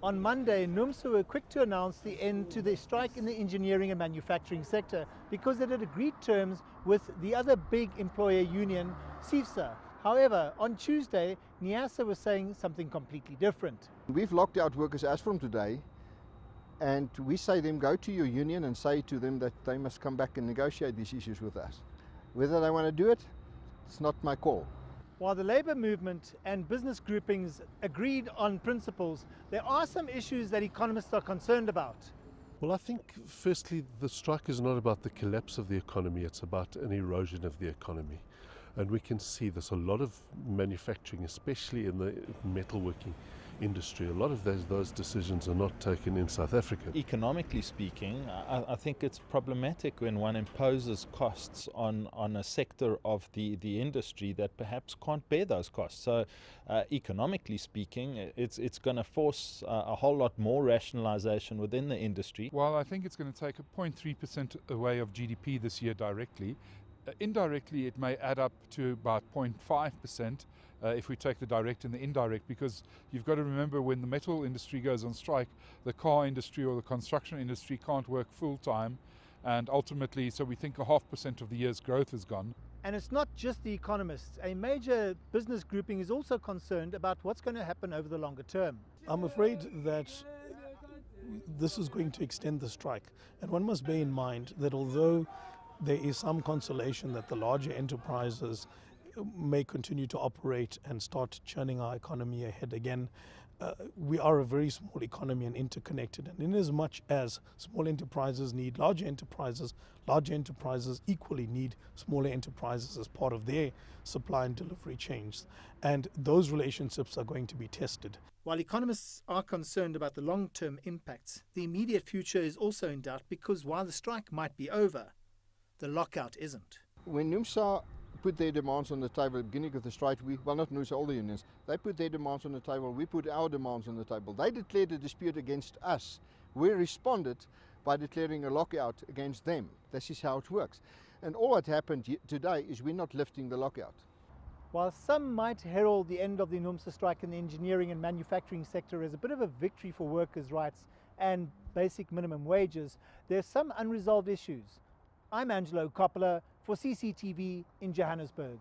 On Monday, Numsa were quick to announce the end to their strike in the engineering and manufacturing sector because it had agreed terms with the other big employer union, Seifsa. However, on Tuesday, Numsa was saying something completely different. We've locked out workers as from today, and we say them go to your union and say to them that they must come back and negotiate these issues with us. Whether they want to do it, it's not my call. While the labour movement and business groupings agreed on principles, there are some issues that economists are concerned about. Well, I think firstly the strike is not about the collapse of the economy, it's about an erosion of the economy. And we can see there's a lot of manufacturing, especially in the metalworking industry. A lot of those decisions are not taken in South Africa. Economically speaking, I think it's problematic when one imposes costs on a sector of the industry that perhaps can't bear those costs. So economically speaking, it's going to force a whole lot more rationalization within the industry. Well, I think it's going to take a 0.3% away of GDP this year directly. Indirectly, it may add up to about 0.5% if we take the direct and the indirect, because you've got to remember when the metal industry goes on strike, the car industry or the construction industry can't work full time, and ultimately, so we think 0.5% of the year's growth is gone. And it's not just the economists. A major business grouping is also concerned about what's going to happen over the longer term. I'm afraid that this is going to extend the strike, and one must bear in mind that although there is some consolation that the larger enterprises may continue to operate and start churning our economy ahead again, we are a very small economy and interconnected. And in as much as small enterprises need larger enterprises equally need smaller enterprises as part of their supply and delivery chains. And those relationships are going to be tested. While economists are concerned about the long-term impacts, the immediate future is also in doubt because while the strike might be over, the lockout isn't. When Numsa put their demands on the table at the beginning of the strike, not Numsa, all the unions, they put their demands on the table, we put our demands on the table. They declared a dispute against us. We responded by declaring a lockout against them. This is how it works. And all that happened today is we're not lifting the lockout. While some might herald the end of the Numsa strike in the engineering and manufacturing sector as a bit of a victory for workers' rights and basic minimum wages, there are some unresolved issues. I'm Angelo Coppola for CCTV in Johannesburg.